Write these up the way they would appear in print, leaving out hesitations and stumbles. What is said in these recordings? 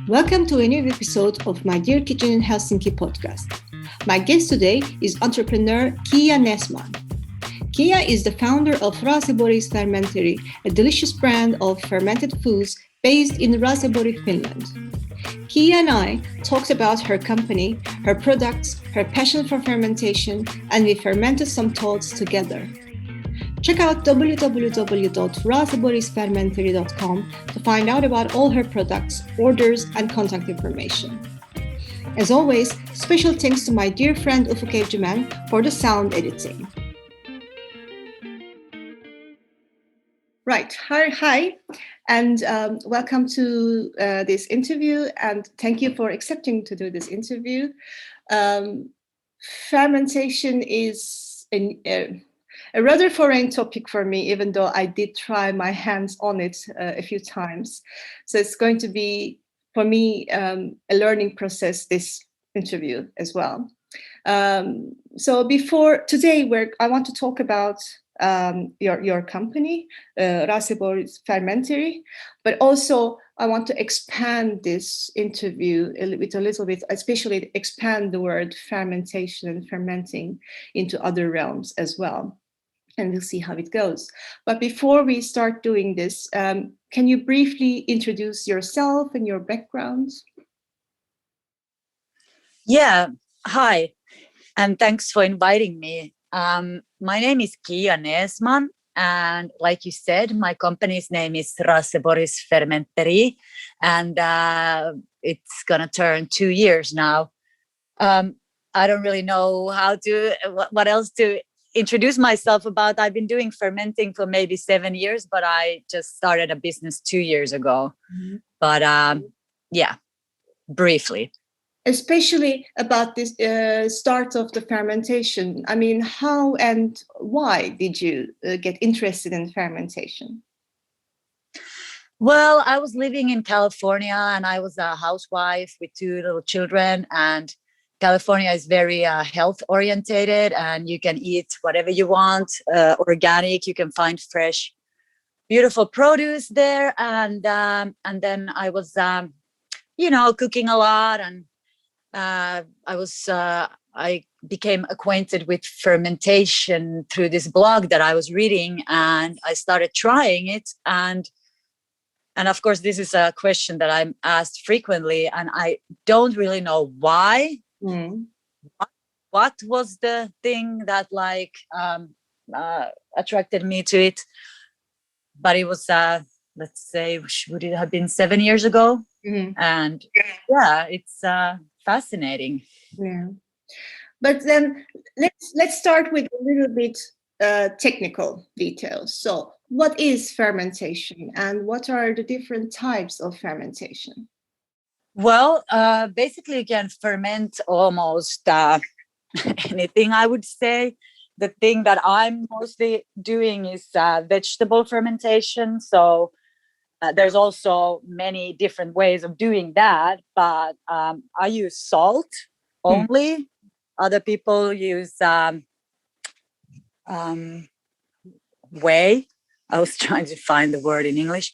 Welcome to a new episode of My Dear Kitchen in Helsinki podcast. My guest today is entrepreneur Chia Näsman. Chia is the founder of Raseborgs Fermenteri, a delicious brand of fermented foods based in Raseborg, Finland. Chia and I talked about her company, her products, her passion for fermentation, and we fermented some thoughts together. Check out www.raseborgsfermenteri.com to find out about all her products, orders, and contact information. As always, special thanks to my dear friend Ufuk Evcimen for the sound editing. Right, hi, and welcome to this interview, and thank you for accepting to do this interview. Fermentation is a rather foreign topic for me, even though I did try my hands on it a few times. So it's going to be, for me, a learning process, this interview as well. So before today, I want to talk about your company, Raseborgs Fermenteri, but also I want to expand this interview a little bit, especially expand the word fermentation and fermenting into other realms as well. And we'll see how it goes. But before we start doing this, can you briefly introduce yourself and your background? Yeah, hi, and thanks for inviting me. My name is Chia Näsman, and like you said, my company's name is Raseborgs Fermenteri, and it's gonna turn 2 years now. I don't really know what else to introduce myself about. I've been doing fermenting for maybe 7 years, but I just started a business 2 years ago. Mm-hmm. But yeah, briefly. Especially about this start of the fermentation. I mean, how and why did you get interested in fermentation? Well, I was living in California and I was a housewife with 2 little children, and California is very health orientated, and you can eat whatever you want, organic. You can find fresh, beautiful produce there. And then I was, cooking a lot, and I became acquainted with fermentation through this blog that I was reading, and I started trying it. And of course, this is a question that I'm asked frequently, and I don't really know why. Mm. What was the thing that attracted me to it? But it was, let's say, would it have been 7 years ago? Mm-hmm. And yeah, it's fascinating. Yeah, but then let's start with a little bit technical details. So, what is fermentation, and what are the different types of fermentation? Well, basically, you can ferment almost anything, I would say. The thing that I'm mostly doing is vegetable fermentation. So there's also many different ways of doing that, but I use salt only. Other people use whey. I was trying to find the word in English.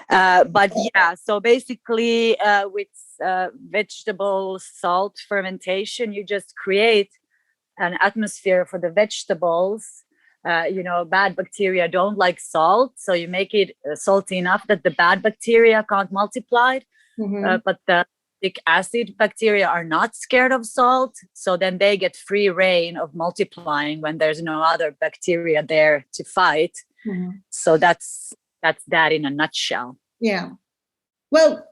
But yeah, so basically with vegetable salt fermentation, you just create an atmosphere for the vegetables. Bad bacteria don't like salt. So you make it salty enough that the bad bacteria can't multiply. Mm-hmm. But the lactic acid bacteria are not scared of salt. So then they get free reign of multiplying when there's no other bacteria there to fight. Mm-hmm. So that's that in a nutshell. Yeah. Well,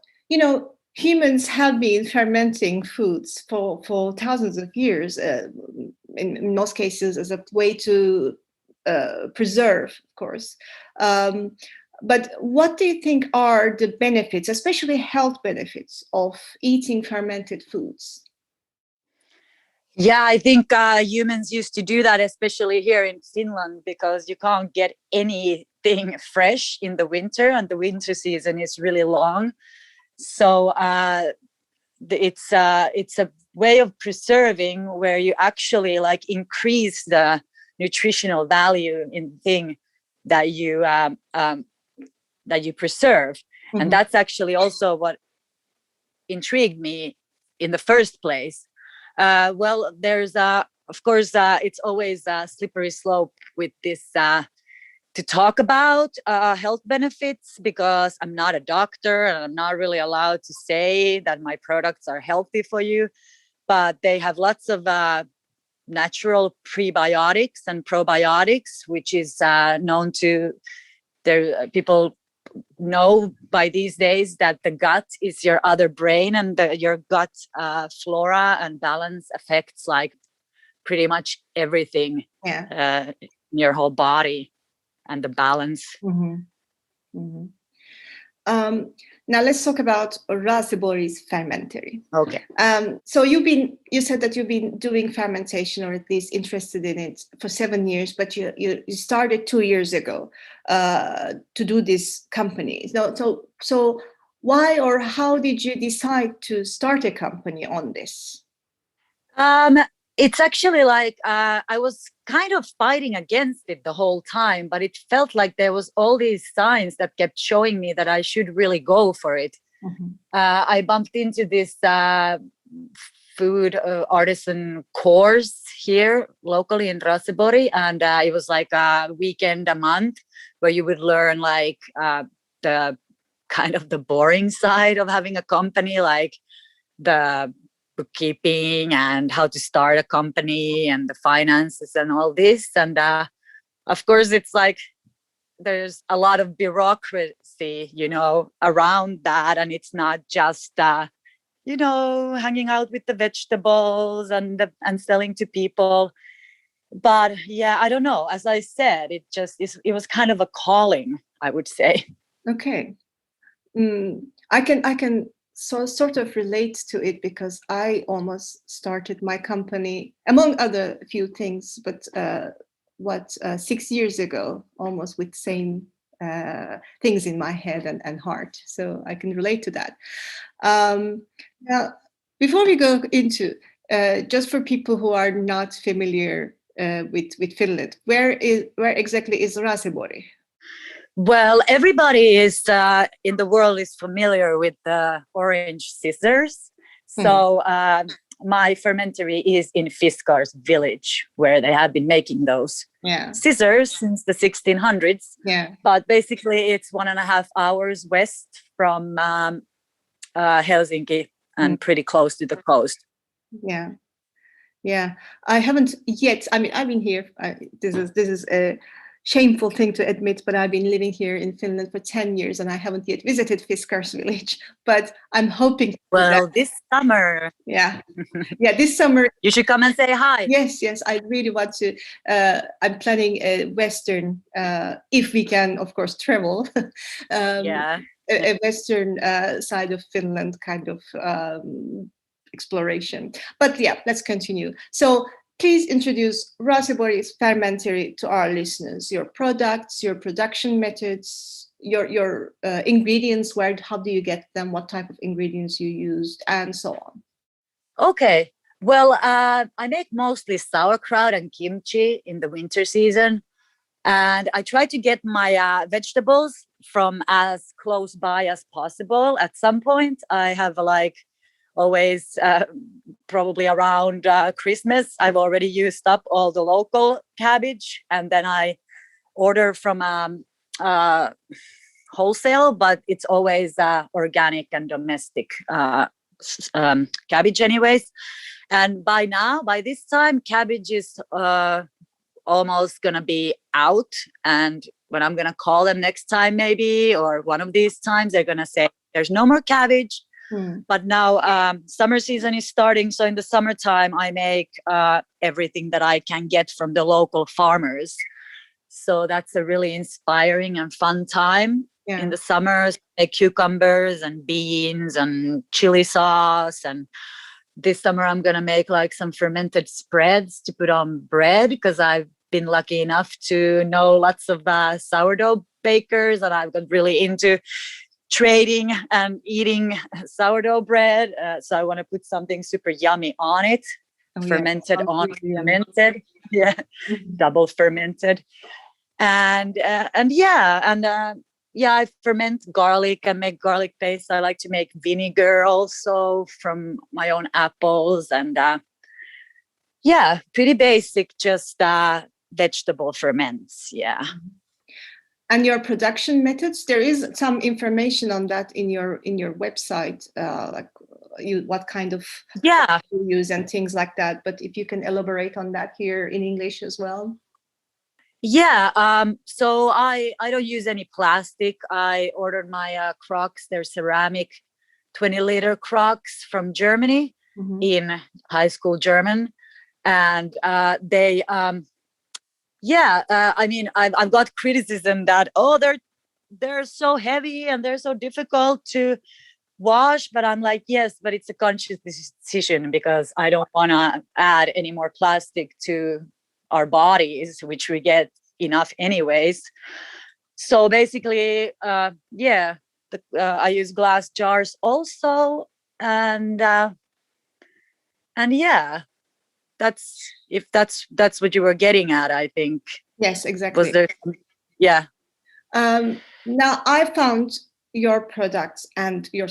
humans have been fermenting foods for thousands of years, in most cases as a way to preserve, of course. But what do you think are the benefits, especially health benefits, of eating fermented foods? Yeah, I think humans used to do that, especially here in Finland, because you can't get anything fresh in the winter, and the winter season is really long. So it's a way of preserving where you actually increase the nutritional value in the thing that you preserve. Mm-hmm. And that's actually also what intrigued me in the first place? Well, there's of course, it's always a slippery slope with this to talk about health benefits, because I'm not a doctor and I'm not really allowed to say that my products are healthy for you. But they have lots of natural prebiotics and probiotics, which is known to people know by these days that the gut is your other brain, and your gut flora and balance affects like pretty much everything in your whole body and the balance. Now let's talk about Raseborgs Fermenteri. Okay. So you said that you've been doing fermentation, or at least interested in it, for 7 years, but you started 2 years ago to do this company. So why or how did you decide to start a company on this? It's actually like I was kind of fighting against it the whole time, but it felt like there was all these signs that kept showing me that I should really go for it. I bumped into this food artisan course here locally in Raseborg, and it was like a weekend a month where you would learn like the kind of the boring side of having a company, like the bookkeeping and how to start a company and the finances and all this. And of course, it's like there's a lot of bureaucracy, around that. And it's not just, hanging out with the vegetables and selling to people. But yeah, I don't know. As I said, it was kind of a calling, I would say. Okay. I can sort of relate to it, because I almost started my company, among other few things, but 6 years ago, almost with same things in my head and heart. So I can relate to that. Now, before we go into, just for people who are not familiar with Finland, where exactly is Raseborg? Well, everybody is in the world is familiar with the orange scissors. So my fermentary is in Fiskars village, where they have been making those scissors since the 1600s. But basically, it's 1.5 hours west from Helsinki and pretty close to the coast. Yeah. I haven't yet. I mean, I've been here. This is a shameful thing to admit, but I've been living here in Finland for 10 years and I haven't yet visited Fiskars village, but I'm hoping. Well, this summer. Yeah, this summer. You should come and say hi. Yes, I really want to. I'm planning a Western, if we can, of course, travel. A Western side of Finland kind of exploration. But yeah, let's continue. So please introduce Raseborgs Fermenteri to our listeners. Your products, your production methods, your ingredients. How do you get them? What type of ingredients you used, and so on. Okay. Well, I make mostly sauerkraut and kimchi in the winter season, and I try to get my vegetables from as close by as possible. At some point, I have always probably around Christmas, I've already used up all the local cabbage, and then I order from wholesale, but it's always organic and domestic cabbage anyways. And by this time, cabbage is almost gonna be out, and when I'm gonna call them next time maybe, or one of these times, they're gonna say there's no more cabbage. But now summer season is starting. So in the summertime, I make everything that I can get from the local farmers. So that's a really inspiring and fun time in the summers. I make cucumbers and beans and chili sauce. And this summer, I'm going to make some fermented spreads to put on bread, because I've been lucky enough to know lots of sourdough bakers, and I've got really into trading and eating sourdough bread, so I want to put something super yummy on it. Fermented on fermented, double fermented, and I ferment garlic and make garlic paste. I like to make vinegar also from my own apples, and pretty basic, just vegetable ferments. Yeah. And your production methods, there is some information on that in your website, like what kind of you use and things like that. But if you can elaborate on that here in English as well. Yeah, so I don't use any plastic. I ordered my crocks. They're ceramic 20-liter crocks from Germany in high school German. And they, I mean, I've got criticism that, they're so heavy and they're so difficult to wash. But I'm like, yes, but it's a conscious decision because I don't want to add any more plastic to our bodies, which we get enough anyways. So basically, I use glass jars also, and that's what you were getting at, I think. Yes, exactly. Was there? Yeah. Now I found your products and your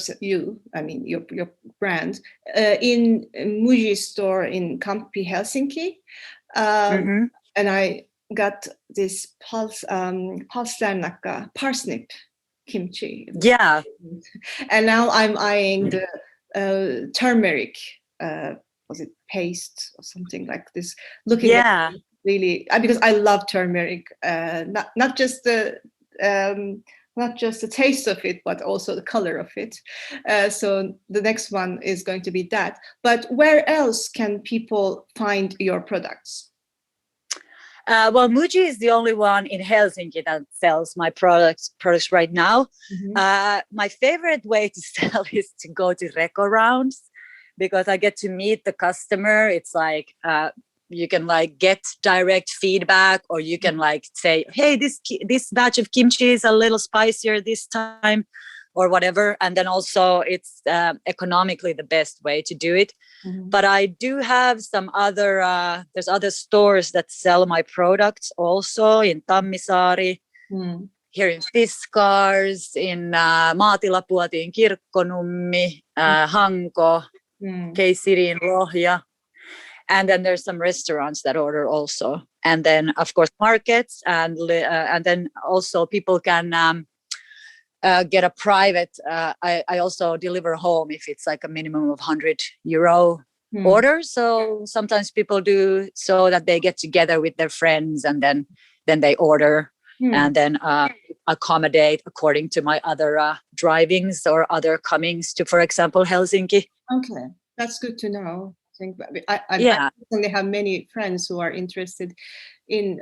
brand in Muji store in Kamppi, Helsinki. And I got this parsnip kimchi. Yeah. And now I'm eyeing the turmeric, was it paste or something like this? Looking at really, because I love turmeric, not just the taste of it, but also the color of it. So the next one is going to be that. But where else can people find your products? Well, Muji is the only one in Helsinki that sells my products right now. My favorite way to sell is to go to reco rounds, because I get to meet the customer. It's like you can like get direct feedback, or you can like say, hey, this batch of kimchi is a little spicier this time, or whatever. And then also it's economically the best way to do it. But I do have some other, there's other stores that sell my products also in Tammisaari, here in Fiskars, in Maatilapuoti in Kirkkonummi, Hanko, Keisiri in Lohja. And then there's some restaurants that order also. And then, of course, markets. And then also people can get a private, I also deliver home if it's like a minimum of €100 order. So sometimes people do so that they get together with their friends, and then they order and then accommodate according to my other drivings or other comings to, for example, Helsinki. Okay, that's good to know. I certainly have many friends who are interested in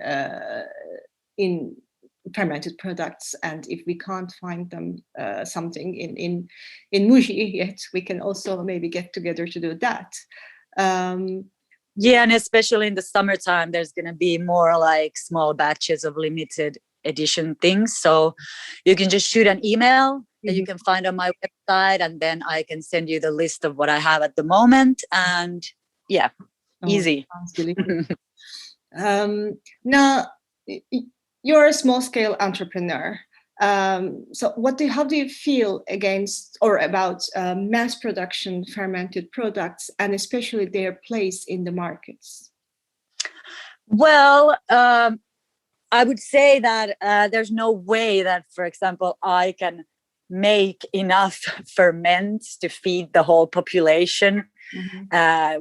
fermented products, and if we can't find them something in Muji yet, we can also maybe get together to do that. And especially in the summertime, there's going to be more like small batches of limited edition things. So you can just shoot an email that you can find on my website, and then I can send you the list of what I have at the moment. And easy. Sounds delicious. Now, you're a small-scale entrepreneur. So how do you feel against or about mass production fermented products, and especially their place in the markets? Well, I would say that there's no way that, for example, I can make enough ferments to feed the whole population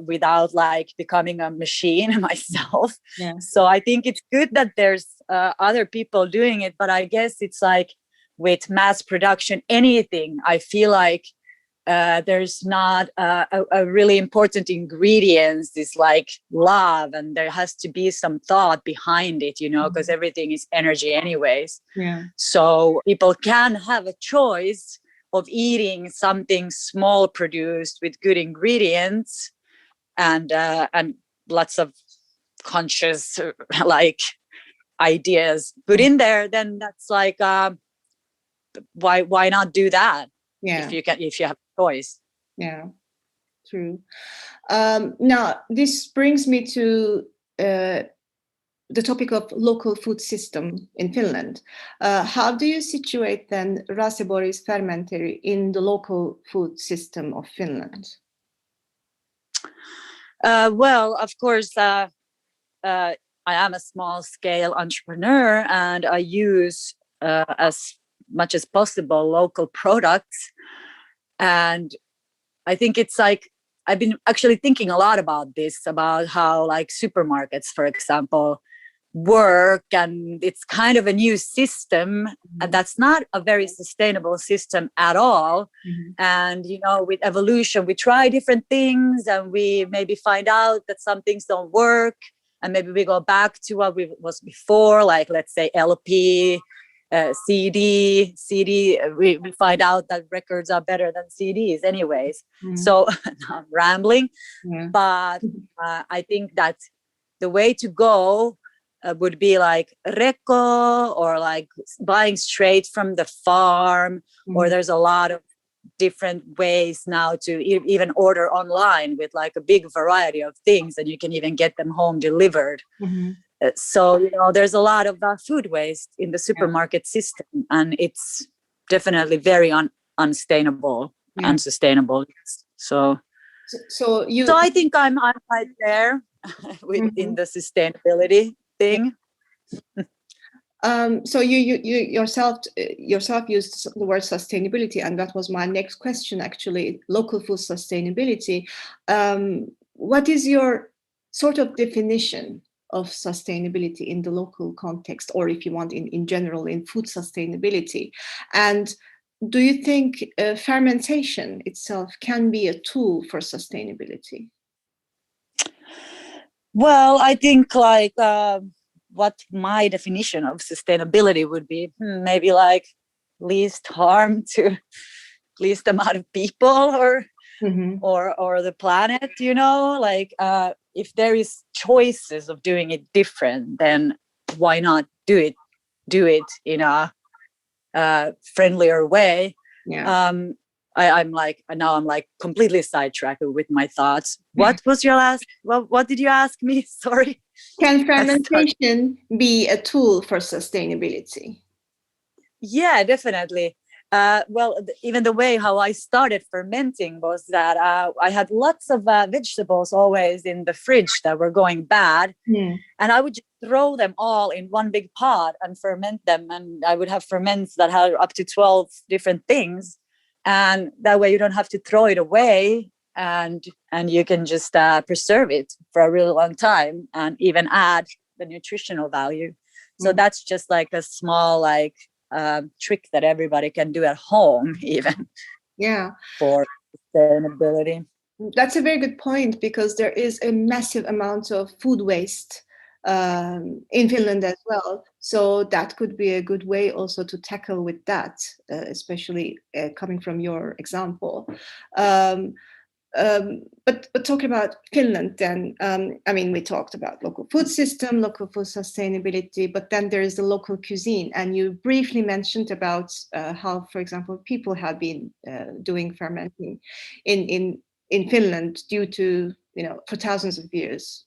without like becoming a machine myself. So I think it's good that there's other people doing it, but I guess it's like with mass production, anything, I feel like there's not a really important ingredients is like love, and there has to be some thought behind it, because everything is energy anyways. So people can have a choice of eating something small produced with good ingredients and lots of conscious like ideas put in there. Then that's like why not do that? If you have a choice. True. Now this brings me to the topic of local food system in Finland. How do you situate then Raseborgs Fermenteri in the local food system of Finland? Well, of course, I am a small scale entrepreneur, and I use as much as possible local products. And I think it's like, I've been actually thinking a lot about this, about how like supermarkets, for example, work, and it's kind of a new system, and that's not a very sustainable system at all. And you know, with evolution, we try different things, and we maybe find out that some things don't work, and maybe we go back to what was before, like let's say LP, CD. We find out that records are better than CDs anyways. So I'm rambling, but I think that the way to go would be like reko, or like buying straight from the farm, or there's a lot of different ways now to even order online with like a big variety of things, and you can even get them home delivered. So you know, there's a lot of food waste in the supermarket system, and it's definitely very unsustainable. So I think I'm right there within the sustainability thing. So you yourself used the word sustainability, and that was my next question actually. Local food sustainability. What is your sort of definition of sustainability in the local context, or if you want in general in food sustainability? And do you think fermentation itself can be a tool for sustainability? Well, I think like what my definition of sustainability would be, maybe like least harm to least amount of people, or the planet, you know, like if there is choices of doing it different, then why not do it in a friendlier way. I'm like completely sidetracked with my thoughts. What was your last? Well, what did you ask me? Sorry. Can fermentation be a tool for sustainability? Yeah, definitely. Well, even the way how I started fermenting was that I had lots of vegetables always in the fridge that were going bad, and I would just throw them all in one big pot and ferment them, and I would have ferments that had up to 12 different things, and that way you don't have to throw it away, and you can just preserve it for a really long time and even add the nutritional value. So that's just like a small like trick that everybody can do at home, even for sustainability. That's a very good point, because there is a massive amount of food waste in Finland as well. So that could be a good way also to tackle with that, especially coming from your example. But talking about Finland then, I mean, we talked about local food system, local food sustainability, but then there is the local cuisine. And you briefly mentioned about how, for example, people have been doing fermenting in Finland due to, for thousands of years.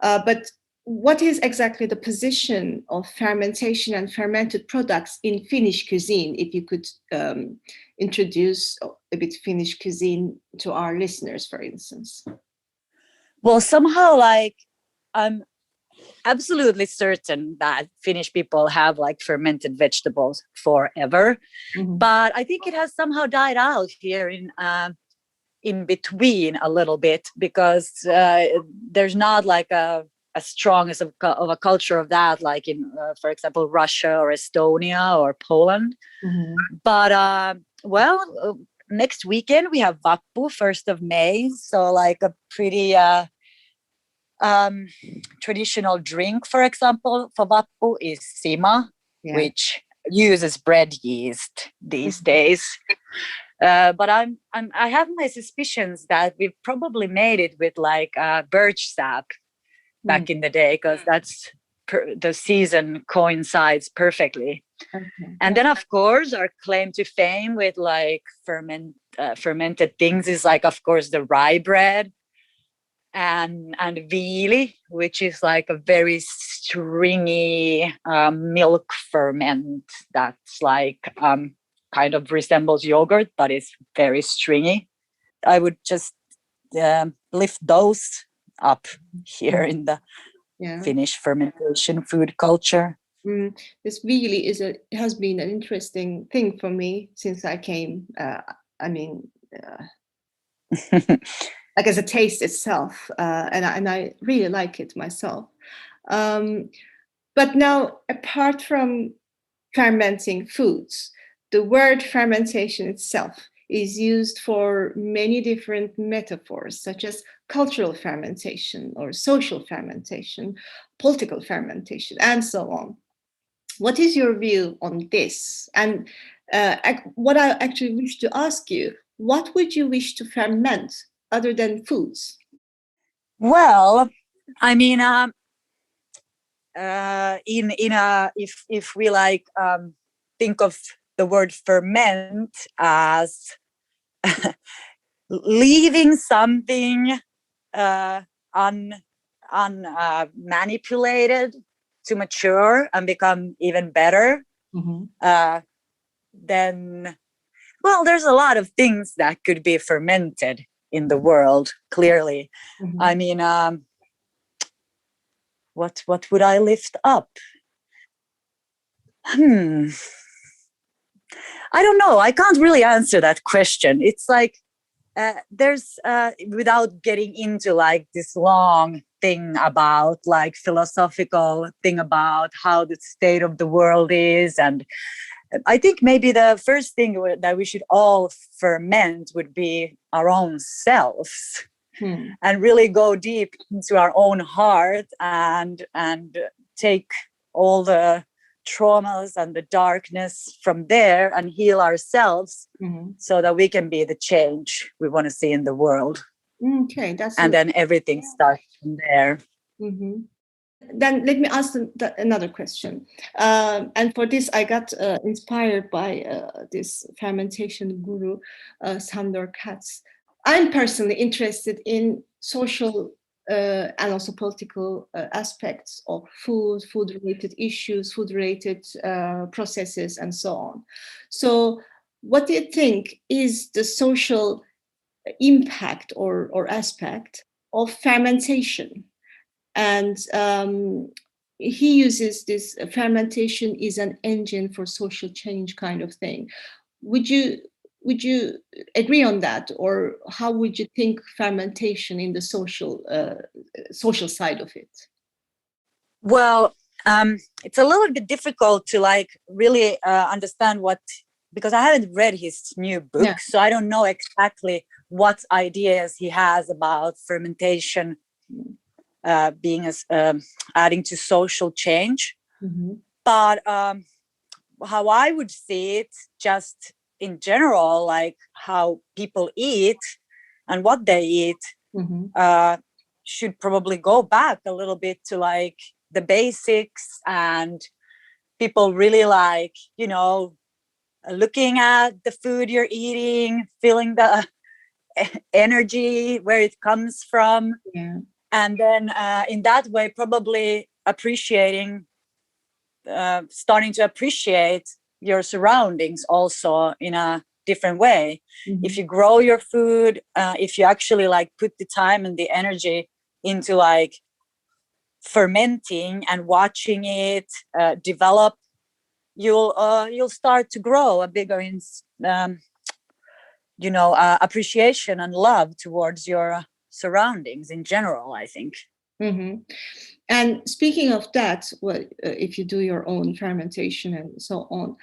But what is exactly the position of fermentation and fermented products in Finnish cuisine? If you could introduce a bit Finnish cuisine to our listeners, for instance. Well, somehow, like, I'm absolutely certain that Finnish people have like fermented vegetables forever, but I think it has somehow died out here in between a little bit, because there's not like as strong as of a culture of that, like in, for example, Russia or Estonia or Poland. But well, next weekend we have Vappu, 1st of May. So like a pretty traditional drink, for example, for Vappu is sima, which uses bread yeast these days. But I have my suspicions that we've probably made it with like birch sap back in the day, because that's the season coincides perfectly. And then, of course, our claim to fame with like fermented things is like, of course, the rye bread. and viili, which is like a very stringy milk ferment that's like kind of resembles yogurt, but it's very stringy. I would just lift those up here in the Finnish fermentation food culture. This really has been an interesting thing for me since I came. Like as a taste itself, and I really like it myself. But now, apart from fermenting foods, the word fermentation itself is used for many different metaphors, such as cultural fermentation or social fermentation, political fermentation, and so on. What is your view on this? And what I actually wish to ask you, what would you wish to ferment other than foods? Well, I mean, if we like think of the word ferment as leaving something manipulated to mature and become even better, then, well, there's a lot of things that could be fermented in the world, clearly. I mean, what would I lift up? I don't know. I can't really answer that question. It's like there's without getting into like this long thing about like philosophical thing about how the state of the world is, and I think maybe the first thing that we should all ferment would be our own selves, and really go deep into our own heart and take all the traumas and the darkness from there and heal ourselves, so that we can be the change we want to see in the world. Okay, then everything starts from there. Then let me ask another question. And for this, I got inspired by this fermentation guru, Sandor Katz. I'm personally interested in social and also political aspects of food-related issues, food-related processes, and so on. So what do you think is the social impact or aspect of fermentation? And he uses this fermentation is an engine for social change kind of thing. Would you agree on that, or how would you think fermentation in the social side of it? Well, it's a little bit difficult to like really understand because I haven't read his new book, so I don't know exactly what ideas he has about fermentation being as adding to social change. But how I would see it, just in general, like how people eat and what they eat, should probably go back a little bit to like the basics, and people really like, you know, looking at the food you're eating, feeling the energy, where it comes from. And then in that way, probably starting to appreciate your surroundings also in a different way. If you grow your food, if you actually like put the time and the energy into like fermenting and watching it develop, you'll start to grow a bigger appreciation and love towards your surroundings in general, I think. And speaking of that, well, if you do your own fermentation and so on,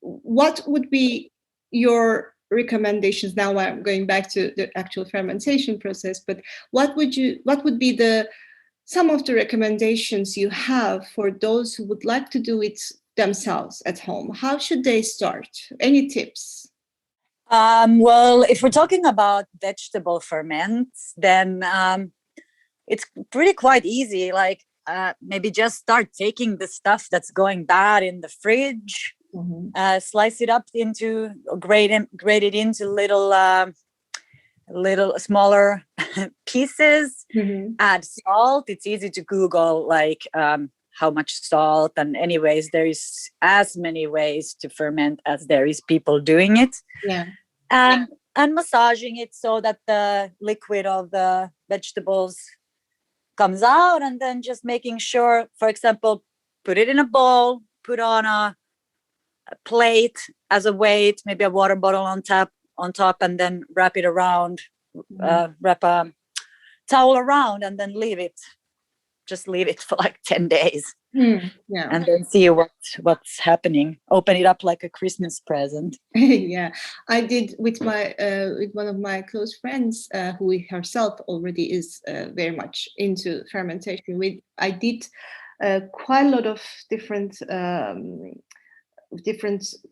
what would be your recommendations? Now I'm going back to the actual fermentation process, but what would be some of the recommendations you have for those who would like to do it themselves at home? How should they start? Any tips? Well, if we're talking about vegetable ferments, then it's pretty quite easy. Like maybe just start taking the stuff that's going bad in the fridge, slice it up grate it into little little smaller pieces. Mm-hmm. Add salt. It's easy to Google like how much salt, and anyways, there is as many ways to ferment as there is people doing it. Yeah. And massaging it so that the liquid of the vegetables comes out, and then just making sure, for example, put it in a bowl, put on a plate as a weight, maybe a water bottle on top, and then wrap it around, wrap a towel around, and then leave it for like 10 days. Yeah. And then see what's happening. Open it up like a Christmas present. Yeah, I did with my with one of my close friends who herself already is very much into fermentation. I did quite a lot of different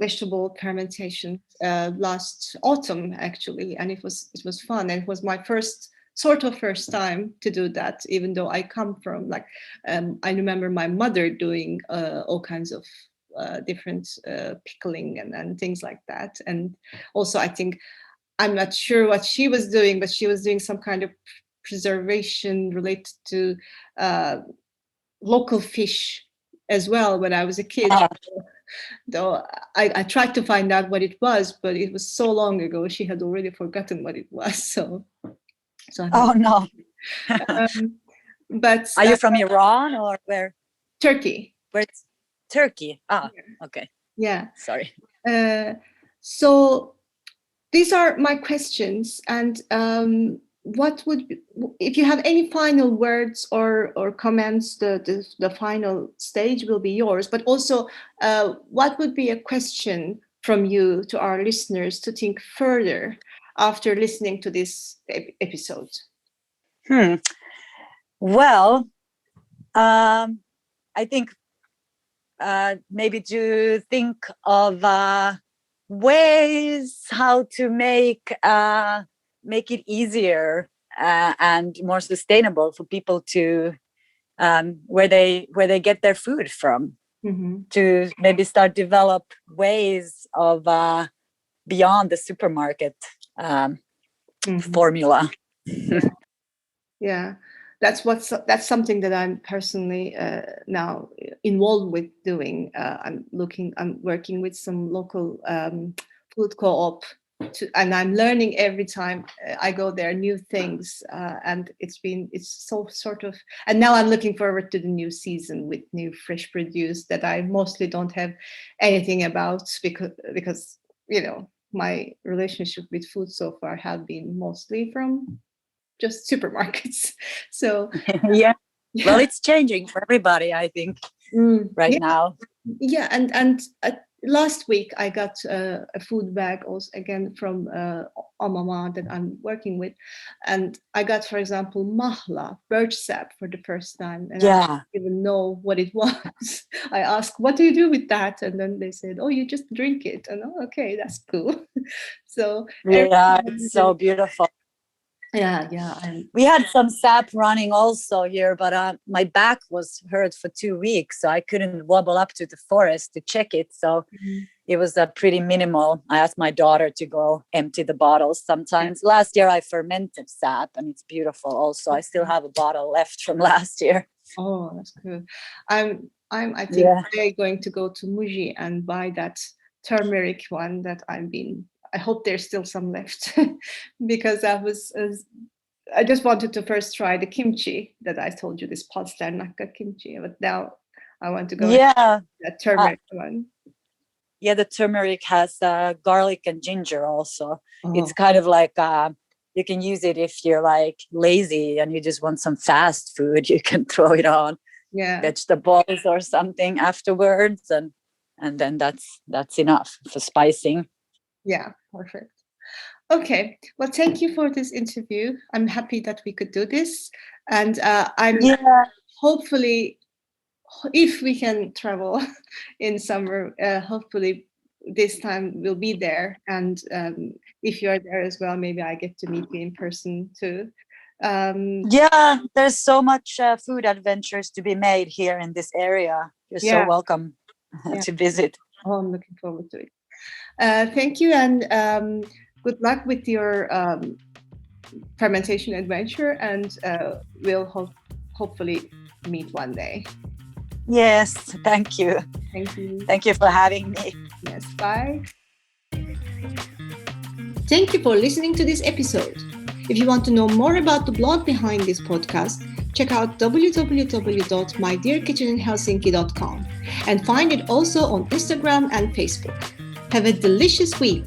vegetable fermentation last autumn actually, and it was fun, and it was my first time to do that, even though I come from like I remember my mother doing all kinds of different pickling and things like that. And also I think, I'm not sure what she was doing, but she was doing some kind of preservation related to local fish as well when I was a kid. Though I tried to find out what it was, but it was so long ago, she had already forgotten what it was. So Oh no. But are you from Iran or where? Turkey. Where's Turkey? Okay. Yeah. Sorry. So these are my questions, and what would be, if you have any final words or comments, the final stage will be yours. But also, what would be a question from you to our listeners to think further after listening to this episode? Well, I think maybe to think of ways how to make it easier and more sustainable for people to where they get their food from. To maybe start develop ways of beyond the supermarket formula. Yeah, that's something that I'm personally now involved with doing. I'm working with some local food co-op, and I'm learning every time I go there new things, and it's so sort of. And now I'm looking forward to the new season with new fresh produce that I mostly don't have anything about, because my relationship with food so far have been mostly from just supermarkets. So yeah. Well, it's changing for everybody, I think, right now. Yeah, and last week I got a food bag also again from Mama that I'm working with, and I got, for example, mahla, birch sap, for the first time, and I didn't even know what it was. I asked, "What do you do with that?" And then they said, "Oh, you just drink it." And okay, that's cool. So yeah, it's so beautiful. Yeah. We had some sap running also here, but my back was hurt for 2 weeks, so I couldn't wobble up to the forest to check it. So it was pretty minimal. I asked my daughter to go empty the bottles sometimes. Last year I fermented sap, and it's beautiful also. I still have a bottle left from last year. Oh, that's good. I think I'm going to go to Muji and buy that turmeric one that I hope there's still some left, because I just wanted to first try the kimchi that I told you, this Palsternacka kimchi, but now I want to go that turmeric one. Yeah, the turmeric has garlic and ginger also. It's kind of like you can use it if you're like lazy and you just want some fast food. You can throw it on vegetables or something afterwards, and then that's enough for spicing. Yeah, perfect. Okay, well, thank you for this interview. I'm happy that we could do this, and I'm hopefully, if we can travel in summer, hopefully this time we'll be there, and if you're there as well, maybe I get to meet you in person too. There's so much food adventures to be made here in this area. You're so welcome to visit. Oh, I'm looking forward to it. Thank you, and good luck with your fermentation adventure, and we'll hopefully meet one day. Yes, thank you. Thank you. Thank you for having me. Yes, bye. Thank you for listening to this episode. If you want to know more about the blog behind this podcast, check out www.mydearkitcheninhelsinki.com and find it also on Instagram and Facebook. Have a delicious week.